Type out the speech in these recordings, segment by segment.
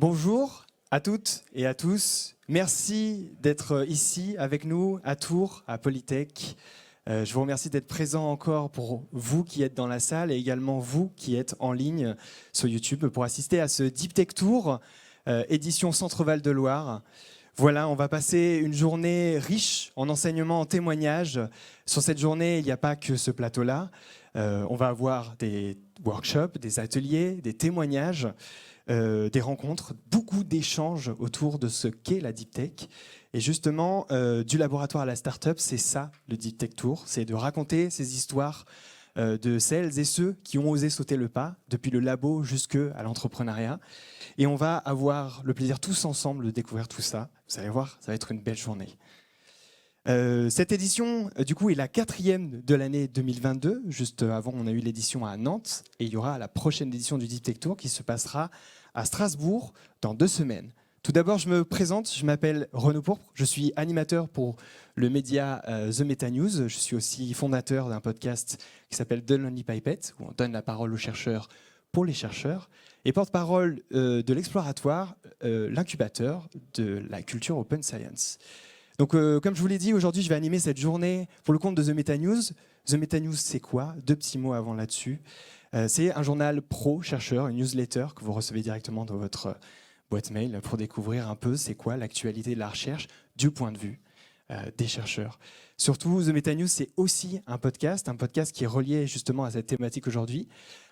Bonjour à toutes et à tous. Merci d'être ici avec nous à Tours, à Polytech. Je vous remercie d'être présents encore pour vous qui êtes dans la salle et également vous qui êtes en ligne sur YouTube pour assister à ce Deep Tech Tour, édition Centre-Val de Loire. Voilà, on va passer une journée riche en enseignements, en témoignages. Sur cette journée, il n'y a pas que ce plateau-là. On va avoir des workshops, des ateliers, des témoignages, des rencontres, beaucoup d'échanges autour de ce qu'est la Deep Tech. Et justement, du laboratoire à la start-up, c'est ça le Deep Tech Tour, c'est de raconter ces histoires de celles et ceux qui ont osé sauter le pas, depuis le labo jusqu'à l'entrepreneuriat. Et on va avoir le plaisir tous ensemble de découvrir tout ça. Vous allez voir, ça va être une belle journée. Cette édition, du coup, est la 4e de l'année 2022. Juste avant, on a eu l'édition à Nantes. Et il y aura la prochaine édition du Deep Tech Tour qui se passera à Strasbourg dans 2 semaines. Tout d'abord, je me présente, je m'appelle Renaud Pourpre, je suis animateur pour le média The Meta News. Je suis aussi fondateur d'un podcast qui s'appelle The Lonely Pipette, où on donne la parole aux chercheurs pour les chercheurs, et porte-parole de l'Exploratoire, l'incubateur de la culture Open Science. Donc, comme je vous l'ai dit, aujourd'hui, je vais animer cette journée pour le compte de The Meta News. The Meta News, c'est quoi? 2 petits mots avant là-dessus. C'est un journal pro-chercheur, une newsletter que vous recevez directement dans votre boîte mail pour découvrir un peu c'est quoi l'actualité de la recherche du point de vue des chercheurs. Surtout, The Meta News, c'est aussi un podcast qui est relié justement à cette thématique aujourd'hui.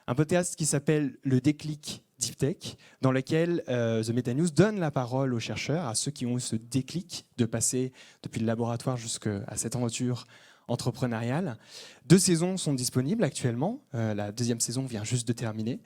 Un podcast qui s'appelle Le Déclic Deep Tech, dans lequel The Meta News donne la parole aux chercheurs, à ceux qui ont eu ce déclic de passer depuis le laboratoire jusqu'à cette aventure entrepreneuriale. 2 saisons sont disponibles actuellement. La 2e saison vient juste de terminer.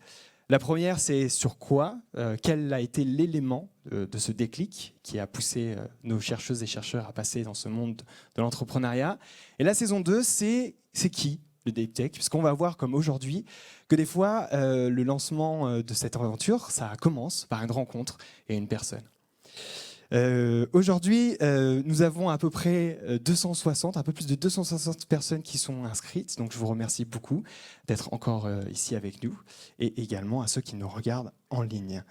La première, c'est sur quoi, quel a été l'élément de ce déclic qui a poussé nos chercheuses et chercheurs à passer dans ce monde de l'entrepreneuriat. Et la saison 2, c'est qui le Deep Tech, puisqu'on va voir comme aujourd'hui que des fois, le lancement de cette aventure, ça commence par une rencontre et une personne. Aujourd'hui, nous avons à peu près 260, un peu plus de 260 personnes qui sont inscrites. Donc, je vous remercie beaucoup d'être encore ici avec nous et également à ceux qui nous regardent en ligne.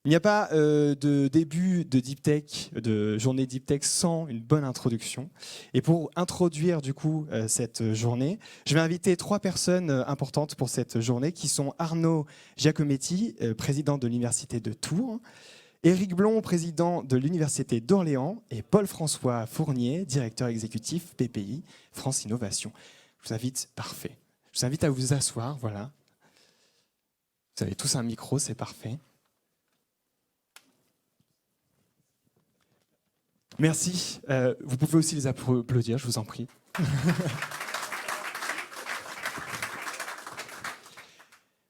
Il n'y a pas de début de Deep Tech, de journée Deep Tech sans une bonne introduction. Et pour introduire du coup cette journée, je vais inviter 3 personnes importantes pour cette journée qui sont Arnaud Giacometti, président de l'Université de Tours, Éric Blond, président de l'Université d'Orléans, et Paul-François Fournier, directeur exécutif BPI France Innovation. Je vous invite, parfait. Je vous invite à vous asseoir, voilà. Vous avez tous un micro, c'est parfait. Merci. Vous pouvez aussi les applaudir, je vous en prie.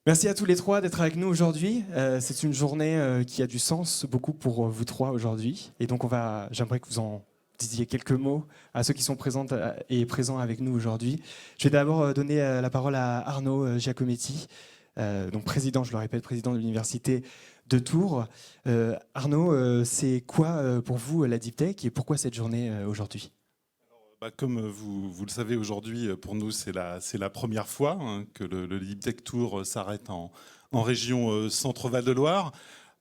Merci à tous les 3 d'être avec nous aujourd'hui. C'est une journée qui a du sens beaucoup pour vous 3 aujourd'hui. Et donc j'aimerais que vous en disiez quelques mots à ceux qui sont présents avec nous aujourd'hui. Je vais d'abord donner la parole à Arnaud Giacometti, donc président, je le répète, président de l'Université de Tours. Arnaud, c'est quoi pour vous la Deep Tech et pourquoi cette journée aujourd'hui ? Comme vous le savez aujourd'hui, pour nous c'est la première fois que le Deep Tech Tour s'arrête en région Centre-Val de Loire.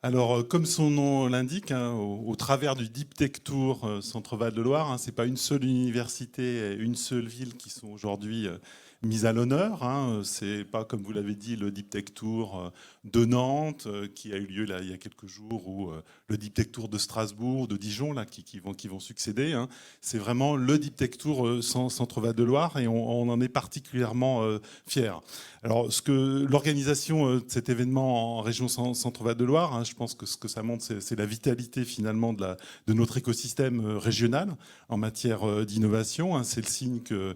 Alors comme son nom l'indique, au travers du Deep Tech Tour Centre-Val de Loire, c'est pas une seule université, une seule ville qui sont aujourd'hui mises à l'honneur. C'est pas, comme vous l'avez dit, le Deep Tech Tour de Nantes qui a eu lieu là, il y a quelques jours, ou le Deep Tech Tour de Strasbourg, de Dijon là, qui vont succéder. C'est vraiment le Deep Tech Tour Centre-Val de Loire et on en est particulièrement fiers. Alors, l'organisation de cet événement en région Centre-Val de Loire, je pense que ce que ça montre, c'est la vitalité finalement de notre écosystème régional en matière d'innovation. C'est le signe que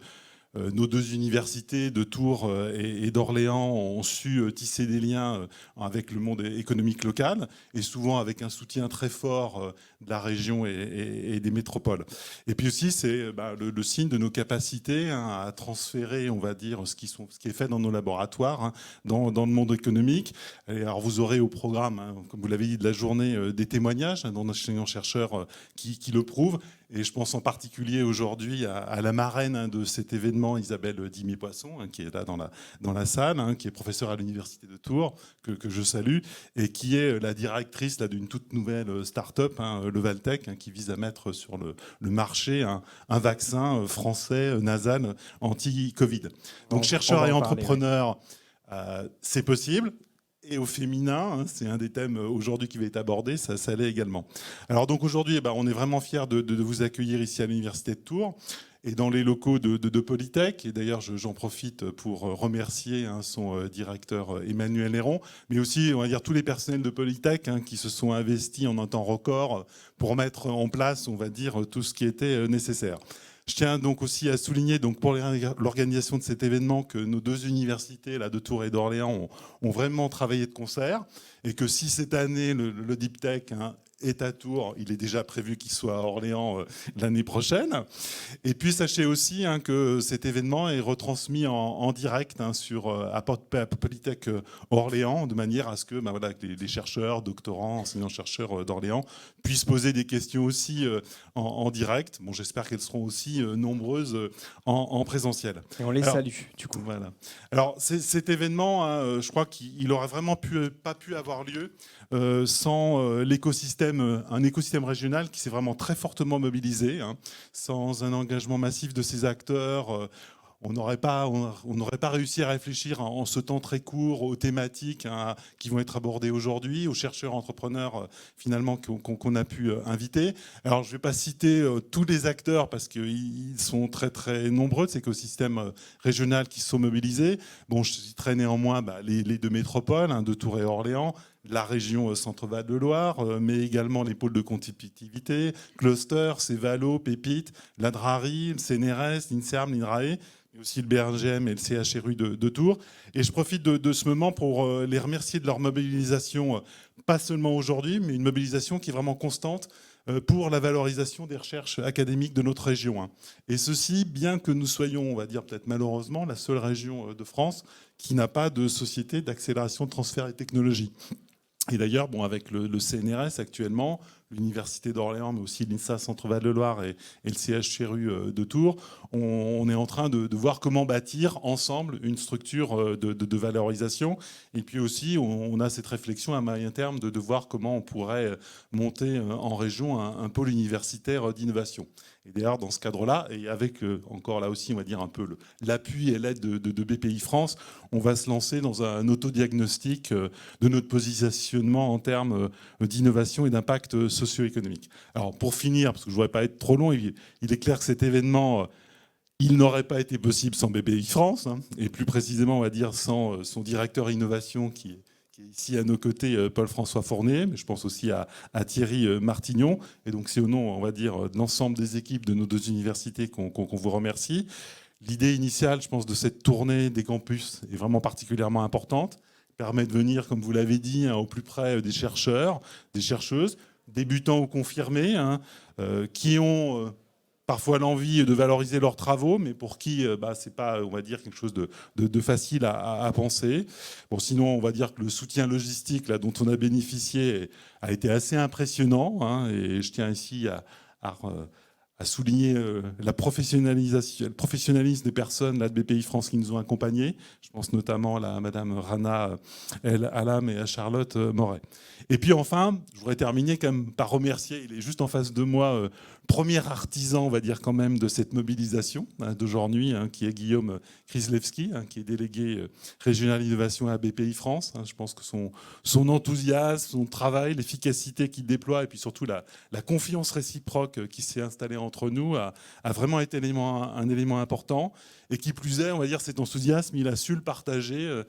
nos 2 universités de Tours et d'Orléans ont su tisser des liens avec le monde économique local et souvent avec un soutien très fort de la région et des métropoles. Et puis aussi, c'est le signe de nos capacités à transférer, on va dire, ce qui est fait dans nos laboratoires dans le monde économique. Et alors, vous aurez au programme, comme vous l'avez dit, de la journée des témoignages d'enseignants-chercheurs qui le prouvent. Et je pense en particulier aujourd'hui à la marraine de cet événement, notamment Isabelle Dimé-Poisson, qui est là dans la salle, qui est professeure à l'Université de Tours, que je salue, et qui est la directrice d'une toute nouvelle start-up, le Valtech, qui vise à mettre sur le marché un vaccin français nasal anti-Covid. Donc chercheurs et entrepreneurs, c'est possible. Et au féminin, c'est un des thèmes aujourd'hui qui va être abordé, ça l'est également. Alors donc aujourd'hui, on est vraiment fiers de vous accueillir ici à l'Université de Tours et dans les locaux de Polytech. Et d'ailleurs, j'en profite pour remercier son directeur Emmanuel Héron, mais aussi, on va dire, tous les personnels de Polytech qui se sont investis en un temps record pour mettre en place, on va dire, tout ce qui était nécessaire. Je tiens donc aussi à souligner pour l'organisation de cet événement que nos deux universités de Tours et d'Orléans ont vraiment travaillé de concert et que si cette année le Deep Tech est à Tours, il est déjà prévu qu'il soit à Orléans l'année prochaine. Et puis sachez aussi que cet événement est retransmis en direct à Polytech Orléans, de manière à ce que, que les chercheurs, doctorants, enseignants-chercheurs d'Orléans puissent poser des questions aussi en direct. Bon, j'espère qu'elles seront aussi nombreuses en présentiel. Et on les salue, du coup. Voilà. Alors cet événement, je crois qu'il n'aurait vraiment pas pu avoir lieu sans l'écosystème, un écosystème régional qui s'est vraiment très fortement mobilisé, sans un engagement massif de ces acteurs. On n'aurait pas réussi à réfléchir en ce temps très court aux thématiques qui vont être abordées aujourd'hui, aux chercheurs entrepreneurs finalement qu'on a pu inviter. Alors je ne vais pas citer tous les acteurs parce qu'ils sont très très nombreux de cet écosystème régional qui se sont mobilisés. Bon, je citerai néanmoins les deux métropoles, de Tours et Orléans, la région Centre-Val de Loire, mais également les pôles de compétitivité, Cluster, Cévalo, Pépite, la DRARI, le CNRS, l'INSERM, l'INRAE, mais aussi le BRGM et le CHRU de Tours. Et je profite de ce moment pour les remercier de leur mobilisation, pas seulement aujourd'hui, mais une mobilisation qui est vraiment constante pour la valorisation des recherches académiques de notre région. Et ceci, bien que nous soyons, on va dire peut-être malheureusement, la seule région de France qui n'a pas de société d'accélération de transfert et technologie. Et d'ailleurs, avec le CNRS actuellement, l'Université d'Orléans, mais aussi l'INSA Centre-Val de Loire et le CHRU de Tours, on est en train de voir comment bâtir ensemble une structure de valorisation. Et puis aussi, on a cette réflexion à moyen terme de voir comment on pourrait monter en région un pôle universitaire d'innovation. Et d'ailleurs, dans ce cadre-là, et avec encore là aussi, on va dire un peu l'appui et l'aide de BPI France, on va se lancer dans un autodiagnostic de notre positionnement en termes d'innovation et d'impact socio-économique. Alors pour finir, parce que je ne voudrais pas être trop long, il est clair que cet événement, il n'aurait pas été possible sans BPI France, et plus précisément, on va dire, sans son directeur innovation qui est ici à nos côtés, Paul-François Fournier, mais je pense aussi à Thierry Martignon. Et donc c'est au nom, on va dire, de l'ensemble des équipes de nos deux universités qu'on vous remercie. L'idée initiale, je pense, de cette tournée des campus est vraiment particulièrement importante. Permet de venir, comme vous l'avez dit, au plus près des chercheurs, des chercheuses, débutants ou confirmés, qui ont parfois l'envie de valoriser leurs travaux, mais pour qui c'est pas, on va dire, quelque chose de facile à penser. Bon, sinon, on va dire que le soutien logistique dont on a bénéficié a été assez impressionnant, et je tiens ici à souligner le professionnalisme des personnes de BPI France qui nous ont accompagnés. Je pense notamment à Madame Rana El Alam et à Charlotte Moret. Et puis enfin, je voudrais terminer quand même par remercier, il est juste en face de moi, premier artisan, on va dire quand même, de cette mobilisation d'aujourd'hui, qui est Guillaume Krislewski, qui est délégué régional innovation à BPI France. Je pense que son enthousiasme, son travail, l'efficacité qu'il déploie et puis surtout la confiance réciproque qui s'est installée entre nous a vraiment été un élément important. Et qui plus est, on va dire, cet enthousiasme, il a su le partager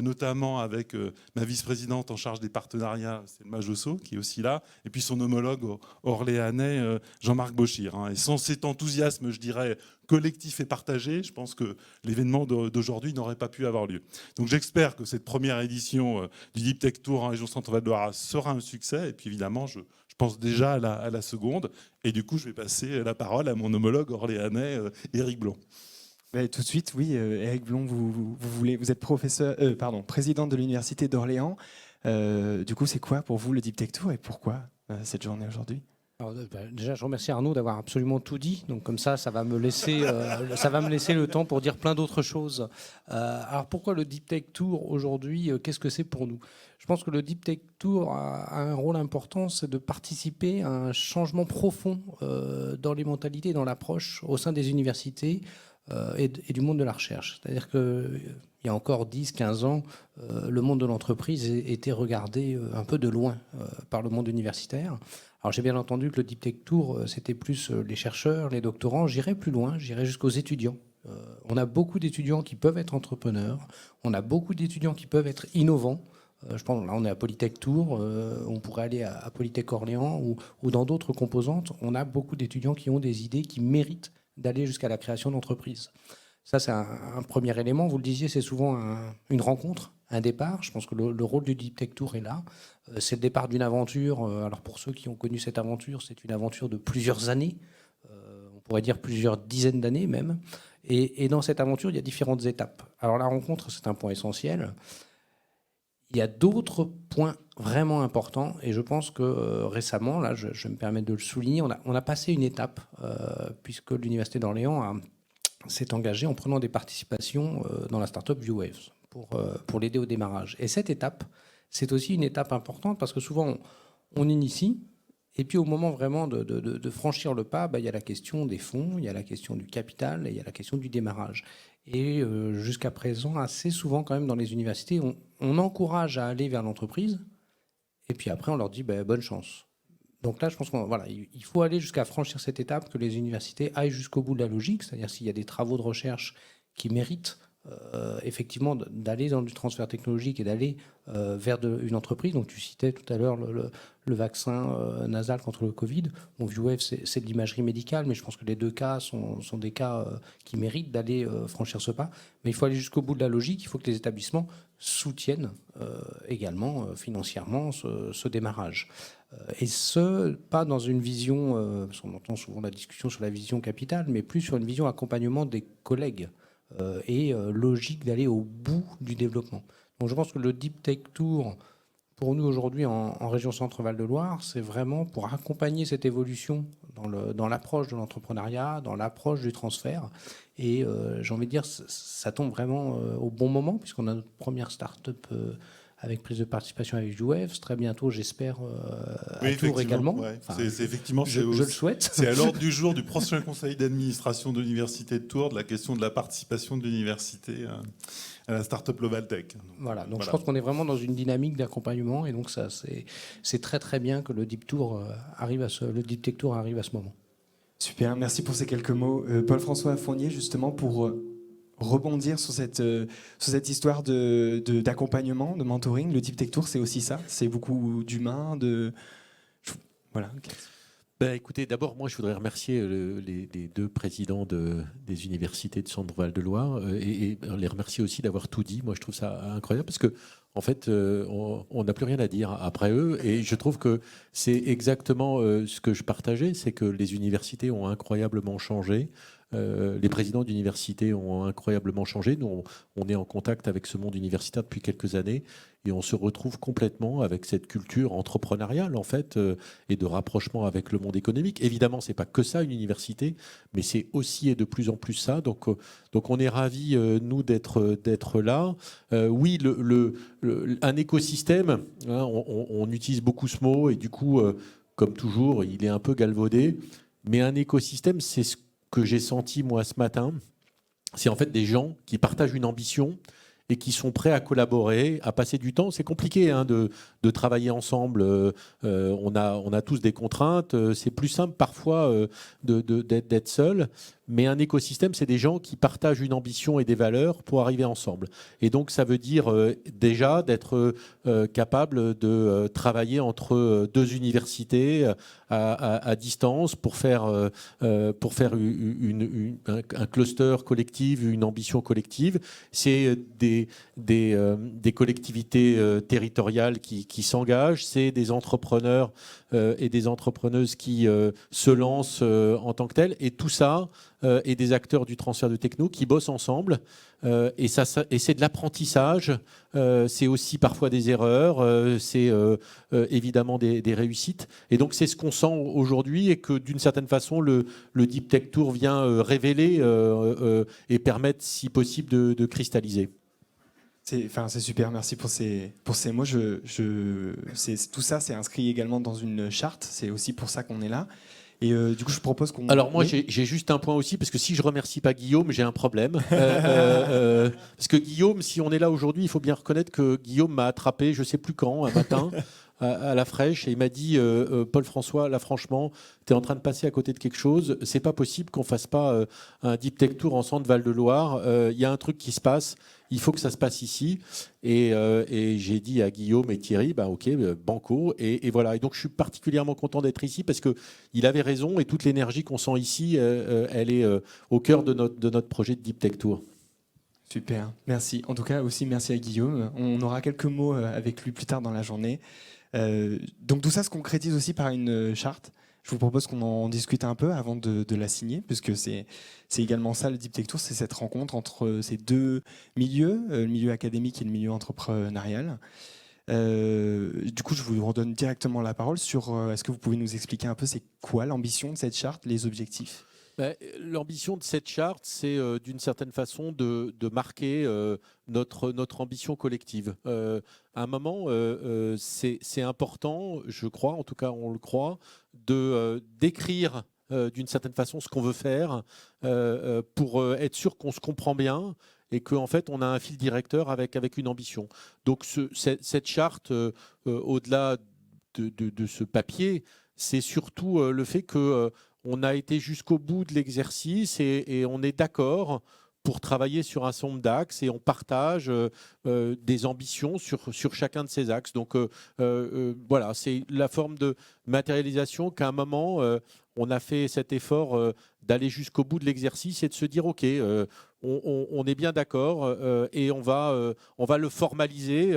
notamment avec ma vice-présidente en charge des partenariats, Selma Josso, qui est aussi là, et puis son homologue orléanais, Jean-Marc Bauchir. Et sans cet enthousiasme, je dirais, collectif et partagé, je pense que l'événement d'aujourd'hui n'aurait pas pu avoir lieu. Donc j'espère que cette première édition du Deep Tech Tour en région Centre-Val de Loire sera un succès, et puis évidemment, je pense déjà à la seconde, et du coup, je vais passer la parole à mon homologue orléanais, Éric Blond. Tout de suite, oui, Éric Blond, vous êtes président de l'Université d'Orléans. Du coup, c'est quoi pour vous le Deep Tech Tour et pourquoi cette journée aujourd'hui ? Alors, déjà, je remercie Arnaud d'avoir absolument tout dit. Donc comme ça va me laisser, le temps pour dire plein d'autres choses. Alors pourquoi le Deep Tech Tour aujourd'hui qu'est-ce que c'est pour nous? Je pense que le Deep Tech Tour a un rôle important, c'est de participer à un changement profond dans les mentalités, dans l'approche au sein des universités et du monde de la recherche. C'est-à-dire qu'il y a encore 10, 15 ans, le monde de l'entreprise était regardé un peu de loin par le monde universitaire. Alors j'ai bien entendu que le Deep Tech Tour, c'était plus les chercheurs, les doctorants. J'irai plus loin, j'irai jusqu'aux étudiants. On a beaucoup d'étudiants qui peuvent être entrepreneurs, on a beaucoup d'étudiants qui peuvent être innovants. Je pense là on est à Polytech Tours, on pourrait aller à Polytech Orléans ou dans d'autres composantes. On a beaucoup d'étudiants qui ont des idées qui méritent d'aller jusqu'à la création d'entreprises. Ça c'est un premier élément. Vous le disiez, c'est souvent une rencontre, un départ. Je pense que le rôle du Deep Tech Tour est là. C'est le départ d'une aventure. Alors pour ceux qui ont connu cette aventure, c'est une aventure de plusieurs années. On pourrait dire plusieurs dizaines d'années même. Et dans cette aventure, il y a différentes étapes. Alors la rencontre, c'est un point essentiel. Il y a d'autres points vraiment importants. Et je pense que récemment, là, je me permets de le souligner, on a passé une étape, puisque l'Université d'Orléans s'est engagée en prenant des participations dans la start-up ViewWaves pour l'aider au démarrage. Et cette étape, c'est aussi une étape importante parce que souvent, on initie et puis au moment vraiment de franchir le pas, il y a la question des fonds, il y a la question du capital et il y a la question du démarrage. Et jusqu'à présent, assez souvent quand même dans les universités, on encourage à aller vers l'entreprise et puis après, on leur dit bonne chance. Donc là, je pense qu'il faut aller jusqu'à franchir cette étape, que les universités aillent jusqu'au bout de la logique, c'est-à-dire s'il y a des travaux de recherche qui méritent effectivement d'aller dans du transfert technologique et d'aller vers une entreprise. Donc tu citais tout à l'heure le vaccin nasal contre le Covid. Bon, ViewWave, c'est de l'imagerie médicale, mais je pense que les deux cas sont des cas qui méritent d'aller franchir ce pas. Mais il faut aller jusqu'au bout de la logique. Il faut que les établissements soutiennent également financièrement ce démarrage. Et ce, pas dans une vision, parce qu'on entend souvent la discussion sur la vision capitale, mais plus sur une vision accompagnement des collègues et logique d'aller au bout du développement. Donc je pense que le Deep Tech Tour, pour nous aujourd'hui en région Centre-Val de Loire, c'est vraiment pour accompagner cette évolution dans l'approche de l'entrepreneuriat, dans l'approche du transfert. Et j'ai envie de dire, ça tombe vraiment au bon moment, puisqu'on a notre première start-up avec prise de participation avec ViewWaves. Très bientôt, j'espère, à Tours également. Ouais. Enfin, je le souhaite. C'est à l'ordre du jour du prochain conseil d'administration de l'Université de Tours, de la question de la participation de l'université à la start-up Global Tech. Voilà, donc je pense qu'on est vraiment dans une dynamique d'accompagnement et donc ça, c'est très très bien que le Deep Tech Tour arrive à ce moment. Super, merci pour ces quelques mots. Paul-François Fournier, justement, pour rebondir sur cette histoire d'accompagnement, de mentoring. Le Deep Tech Tour, c'est aussi ça. C'est beaucoup d'humains, Voilà. Écoutez, d'abord, moi, je voudrais remercier les deux présidents des universités de Centre-Val de Loire et les remercier aussi d'avoir tout dit. Moi, je trouve ça incroyable parce que, en fait, on n'a plus rien à dire après eux. Et je trouve que c'est exactement ce que je partageais, c'est que les universités ont incroyablement changé. Les présidents d'universités ont incroyablement changé. Nous, on est en contact avec ce monde universitaire depuis quelques années et on se retrouve complètement avec cette culture entrepreneuriale, en fait, et de rapprochement avec le monde économique. Évidemment, c'est pas que ça, une université, mais c'est aussi et de plus en plus ça. Donc on est ravis, nous, d'être là. Oui, un écosystème, hein, on utilise beaucoup ce mot et du coup, comme toujours, il est un peu galvaudé. Mais un écosystème, c'est ce que j'ai senti moi ce matin, c'est en fait des gens qui partagent une ambition et qui sont prêts à collaborer, à passer du temps. C'est compliqué de travailler ensemble. On a tous des contraintes. C'est plus simple parfois d'être seul. Mais un écosystème, c'est des gens qui partagent une ambition et des valeurs pour arriver ensemble. Et donc, ça veut dire déjà d'être capable de travailler entre deux universités à distance pour faire un cluster collectif, une ambition collective. C'est des des collectivités territoriales qui s'engagent, c'est des entrepreneurs et des entrepreneuses qui se lancent en tant que tels, et tout ça, et des acteurs du transfert de techno qui bossent ensemble. Et c'est de l'apprentissage, c'est aussi parfois des erreurs, c'est évidemment des réussites. Et donc c'est ce qu'on sent aujourd'hui, et que d'une certaine façon le Deep Tech Tour vient révéler et permettre, si possible, de cristalliser. C'est super, merci pour ces mots. Tout ça, c'est inscrit également dans une charte, c'est aussi pour ça qu'on est là. Et du coup, je propose qu'on... Alors moi, j'ai juste un point aussi, parce que si je remercie pas Guillaume, j'ai un problème. Parce que Guillaume, si on est là aujourd'hui, il faut bien reconnaître que Guillaume m'a attrapé, je sais plus quand, un matin, à la fraîche, et il m'a dit Paul-François, là franchement, tu es en train de passer à côté de quelque chose, c'est pas possible qu'on fasse pas un Deep Tech Tour ensemble Val-de-Loire, il y a un truc qui se passe, il faut que ça se passe ici. Et j'ai dit à Guillaume et Thierry, bah ok, banco, et voilà. Et donc je suis particulièrement content d'être ici, parce qu'il avait raison, et toute l'énergie qu'on sent ici, elle est au cœur de notre projet de Deep Tech Tour. Super, merci. En tout cas, aussi merci à Guillaume. On aura quelques mots avec lui plus tard dans la journée. Donc tout ça se concrétise aussi par une charte. Je vous propose qu'on en discute un peu avant de la signer, puisque c'est également ça, le Deep Tech Tour, c'est cette rencontre entre ces deux milieux, le milieu académique et le milieu entrepreneurial. Du coup, je vous redonne directement la parole sur est-ce que vous pouvez nous expliquer un peu c'est quoi l'ambition de cette charte, les objectifs? L'ambition de cette charte, c'est d'une certaine façon de marquer notre ambition collective. À un moment, c'est important, je crois, en tout cas on le croit, d'écrire d'une certaine façon ce qu'on veut faire pour être sûr qu'on se comprend bien, et qu'en fait on a un fil directeur avec une ambition. Donc cette charte, au-delà de ce papier, c'est surtout le fait que on a été jusqu'au bout de l'exercice, et on est d'accord pour travailler sur un certain nombre d'axes, et on partage des ambitions sur chacun de ces axes. Donc voilà, c'est la forme de matérialisation qu'à un moment, on a fait cet effort d'aller jusqu'au bout de l'exercice et de se dire, OK, on est bien d'accord, et on va le formaliser,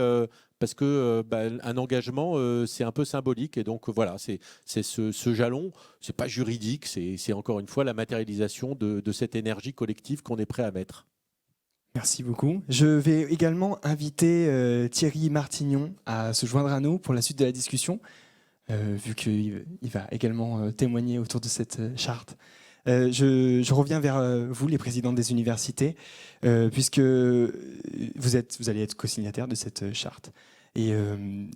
parce que un engagement, c'est un peu symbolique. Et donc voilà, c'est ce jalon, c'est pas juridique, c'est encore une fois la matérialisation de cette énergie collective qu'on est prêt à mettre. Merci beaucoup. Je vais également inviter Thierry Martignon à se joindre à nous pour la suite de la discussion, vu qu'il va également témoigner autour de cette charte. Je reviens vers vous, les présidents des universités, puisque vous allez être co-signataires de cette charte. Et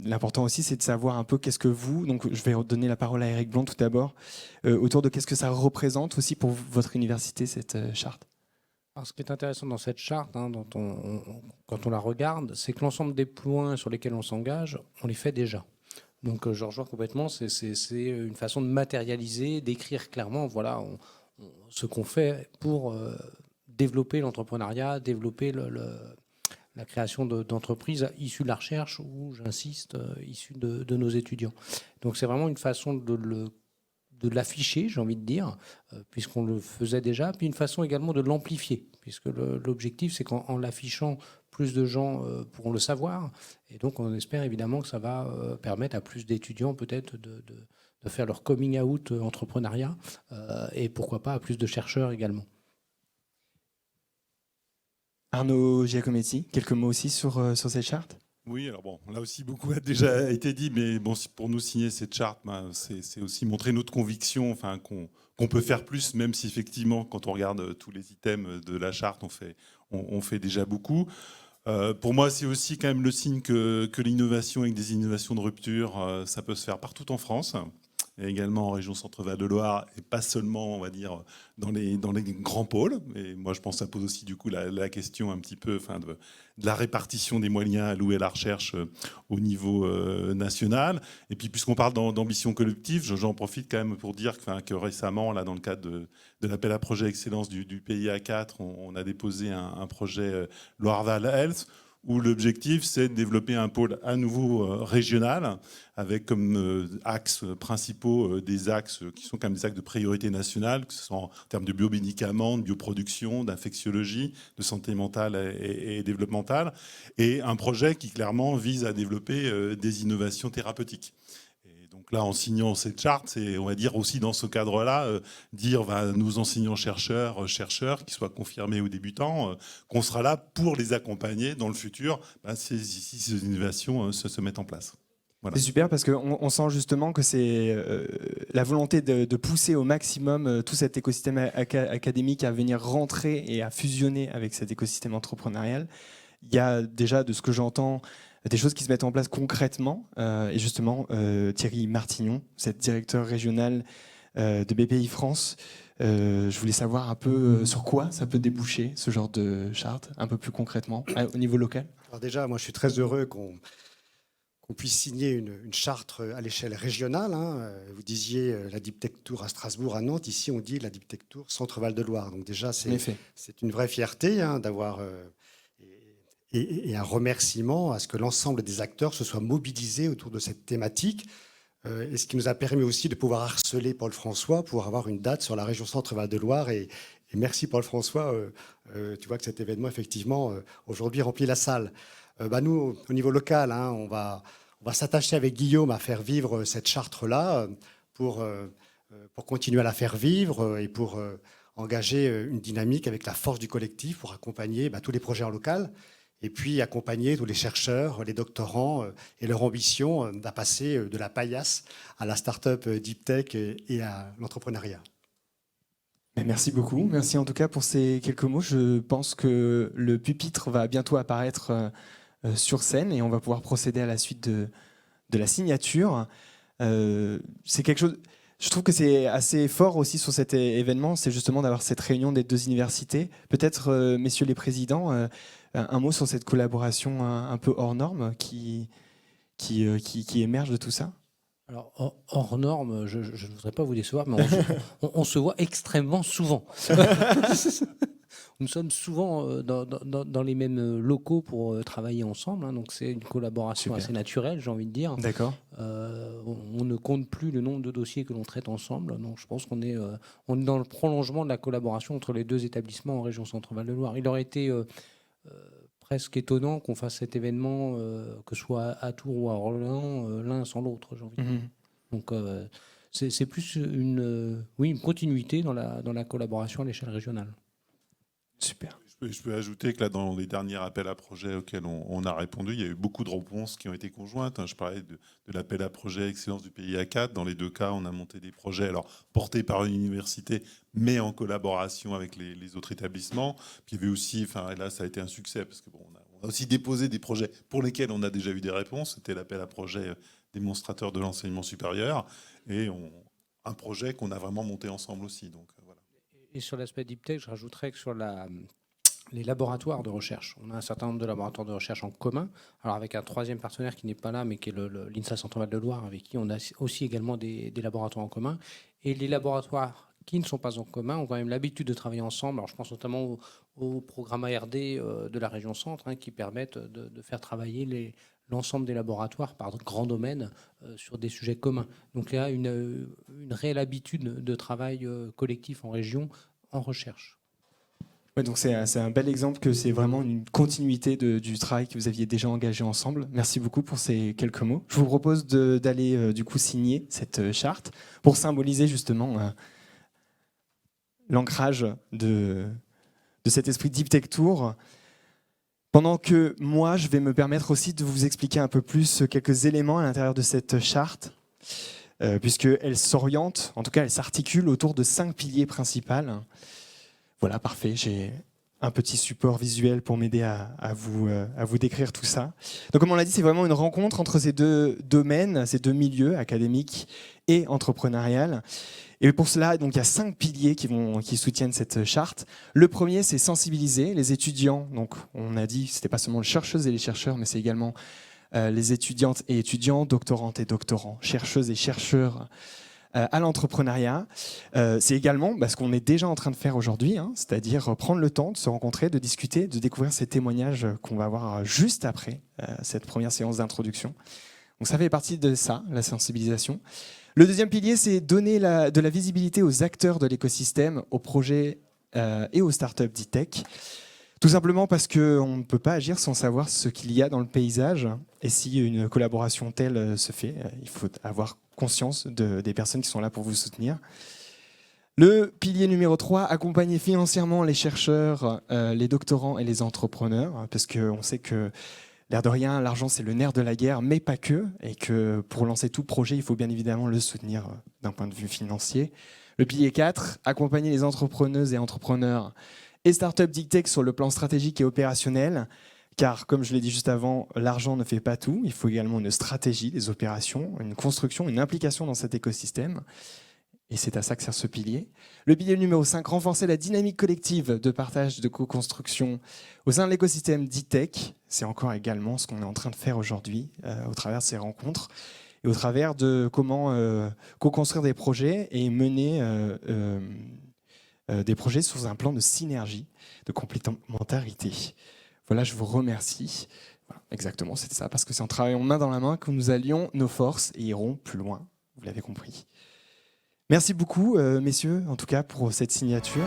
l'important aussi, c'est de savoir un peu qu'est-ce que vous, donc je vais redonner la parole à Eric Blanc tout d'abord, autour de qu'est-ce que ça représente aussi pour votre université, cette charte. Alors, ce qui est intéressant dans cette charte, quand on la regarde, c'est que l'ensemble des points sur lesquels on s'engage, on les fait déjà. Donc je rejoins complètement, c'est une façon de matérialiser, d'écrire clairement, voilà, ce qu'on fait pour développer l'entrepreneuriat, développer la création d'entreprises issues de la recherche, ou, j'insiste, issues de nos étudiants. Donc c'est vraiment une façon de l'afficher, j'ai envie de dire, puisqu'on le faisait déjà, puis une façon également de l'amplifier, puisque l'objectif, c'est qu'en l'affichant, plus de gens pourront le savoir, et donc on espère évidemment que ça va permettre à plus d'étudiants peut-être de faire leur coming out entrepreneuriat, et pourquoi pas à plus de chercheurs également. Arnaud Giacometti, quelques mots aussi sur cette charte? Oui, alors bon, là aussi beaucoup a déjà été dit, mais bon, pour nous signer cette charte, c'est aussi montrer notre conviction, enfin, qu'on peut faire plus, même si effectivement, quand on regarde tous les items de la charte, on fait déjà beaucoup. Pour moi, c'est aussi quand même le signe que l'innovation, avec des innovations de rupture, ça peut se faire partout en France, et également en région Centre-Val de Loire, et pas seulement, on va dire, dans les grands pôles. Et moi, je pense que ça pose aussi du coup la question un petit peu, enfin, de la répartition des moyens alloués à la recherche au niveau national. Et puis, puisqu'on parle d'ambition collective, j'en profite quand même pour dire que récemment, là, dans le cadre de l'appel à projet excellence du PIA 4, on a déposé un projet Loire-Val Health, où l'objectif, c'est de développer un pôle à nouveau régional, avec comme axes principaux des axes qui sont quand même des axes de priorité nationale, que ce soit en termes de biomédicaments, de bioproduction, d'infectiologie, de santé mentale et développementale, et un projet qui clairement vise à développer des innovations thérapeutiques. Donc là, en signant cette charte, c'est, on va dire aussi dans ce cadre-là, dire à nos enseignants-chercheurs, qui soient confirmés aux débutants, qu'on sera là pour les accompagner dans le futur, si ces innovations se mettent en place. Voilà. C'est super parce qu'on sent justement que c'est la volonté de pousser au maximum tout cet écosystème académique à venir rentrer et à fusionner avec cet écosystème entrepreneurial. Il y a déjà, de ce que j'entends, des choses qui se mettent en place concrètement. Et justement, Thierry Martignon, vous êtes directeur régional de BPI France. Je voulais savoir un peu sur quoi ça peut déboucher, ce genre de charte, un peu plus concrètement, au niveau local. Alors déjà, moi, je suis très heureux qu'on puisse signer une charte à l'échelle régionale. Vous disiez la Deep Tech Tour à Strasbourg, à Nantes. Ici, on dit la Deep Tech Tour Centre-Val de Loire. Donc déjà, c'est une vraie fierté d'avoir... Et un remerciement à ce que l'ensemble des acteurs se soient mobilisés autour de cette thématique. Et ce qui nous a permis aussi de pouvoir harceler Paul François pour avoir une date sur la région Centre-Val de Loire. Et merci Paul François. Tu vois que cet événement, effectivement, aujourd'hui remplit la salle. Nous, au niveau local, on va s'attacher avec Guillaume à faire vivre cette charte-là pour continuer à la faire vivre et pour engager une dynamique avec la force du collectif pour accompagner tous les projets en local. Et puis accompagner tous les chercheurs, les doctorants et leur ambition à passer de la paillasse à la start-up deep tech et à l'entrepreneuriat. Merci beaucoup. Merci en tout cas pour ces quelques mots. Je pense que le pupitre va bientôt apparaître sur scène et on va pouvoir procéder à la suite de la signature. C'est quelque chose... Je trouve que c'est assez fort aussi sur cet événement, c'est justement d'avoir cette réunion des deux universités. Peut-être, messieurs les présidents, un mot sur cette collaboration un peu hors norme qui émerge de tout ça. Alors, hors norme, je ne voudrais pas vous décevoir, mais on se voit extrêmement souvent. Nous sommes souvent dans les mêmes locaux pour travailler ensemble, donc c'est une collaboration assez naturelle, j'ai envie de dire. D'accord. On ne compte plus le nombre de dossiers que l'on traite ensemble, donc je pense qu'on est dans le prolongement de la collaboration entre les deux établissements en région Centre-Val de Loire. Il aurait été presque étonnant qu'on fasse cet événement, que ce soit à Tours ou à Orléans, l'un sans l'autre, j'ai envie de dire. Donc c'est plus une continuité dans la collaboration à l'échelle régionale. Super. Je peux ajouter que là, dans les derniers appels à projets auxquels on a répondu, il y a eu beaucoup de réponses qui ont été conjointes. Je parlais de l'appel à projet Excellence du pays A4. Dans les deux cas, on a monté des projets portés par une université, mais en collaboration avec les autres établissements. Puis il y avait aussi, et là, ça a été un succès, parce on a aussi déposé des projets pour lesquels on a déjà eu des réponses. C'était l'appel à projet démonstrateur de l'enseignement supérieur et un projet qu'on a vraiment monté ensemble aussi. Donc, voilà. Et sur l'aspect Deep Tech, je rajouterais que sur les laboratoires de recherche, on a un certain nombre de laboratoires de recherche en commun, alors avec un troisième partenaire qui n'est pas là, mais qui est l'INSA Centre-Val de Loire, avec qui on a aussi également des laboratoires en commun. Et les laboratoires qui ne sont pas en commun ont quand même l'habitude de travailler ensemble. Alors, je pense notamment au programme ARD de la région Centre, qui permettent de faire travailler l'ensemble des laboratoires par grands domaines sur des sujets communs. Donc il y a une réelle habitude de travail collectif en région, en recherche. Ouais, donc c'est un bel exemple que c'est vraiment une continuité du travail que vous aviez déjà engagé ensemble. Merci beaucoup pour ces quelques mots. Je vous propose d'aller du coup signer cette charte pour symboliser justement l'ancrage de cet esprit Deep Tech Tour. Pendant que moi, je vais me permettre aussi de vous expliquer un peu plus quelques éléments à l'intérieur de cette charte, puisqu'elle s'oriente, en tout cas elle s'articule autour de 5 piliers principaux. Voilà, parfait, j'ai un petit support visuel pour m'aider à vous décrire tout ça. Donc comme on l'a dit, c'est vraiment une rencontre entre ces deux domaines, ces deux milieux, académiques et entrepreneurial. Et pour cela, donc, il y a 5 piliers qui soutiennent cette charte. Le premier, c'est sensibiliser les étudiants. Donc, on a dit que ce n'était pas seulement les chercheuses et les chercheurs, mais c'est également les étudiantes et étudiants, doctorantes et doctorants, chercheuses et chercheurs, à l'entrepreneuriat. C'est également ce qu'on est déjà en train de faire aujourd'hui, c'est-à-dire prendre le temps de se rencontrer, de discuter, de découvrir ces témoignages qu'on va avoir juste après cette première séance d'introduction. Donc ça fait partie de ça, la sensibilisation. Le deuxième pilier, c'est donner de la visibilité aux acteurs de l'écosystème, aux projets et aux startups d'e-tech. Tout simplement parce qu'on ne peut pas agir sans savoir ce qu'il y a dans le paysage. Et si une collaboration telle se fait, il faut avoir conscience des personnes qui sont là pour vous soutenir. Le pilier numéro 3, accompagner financièrement les chercheurs, les doctorants et les entrepreneurs, parce qu'on sait que l'air de rien, l'argent c'est le nerf de la guerre, mais pas que, et que pour lancer tout projet, il faut bien évidemment le soutenir d'un point de vue financier. Le pilier 4, accompagner les entrepreneuses et entrepreneurs et startups d'e-tech sur le plan stratégique et opérationnel, car comme je l'ai dit juste avant, l'argent ne fait pas tout, il faut également une stratégie, des opérations, une construction, une implication dans cet écosystème. Et c'est à ça que sert ce pilier. Le pilier numéro 5, renforcer la dynamique collective de partage, de co-construction au sein de l'écosystème d'e-tech. C'est encore également ce qu'on est en train de faire aujourd'hui au travers de ces rencontres et au travers de comment co-construire des projets et mener des projets sous un plan de synergie, de complémentarité. Voilà, je vous remercie. Voilà, exactement, c'était ça, parce que c'est en travaillant main dans la main que nous allions nos forces et irons plus loin, vous l'avez compris. Merci beaucoup, messieurs, en tout cas, pour cette signature.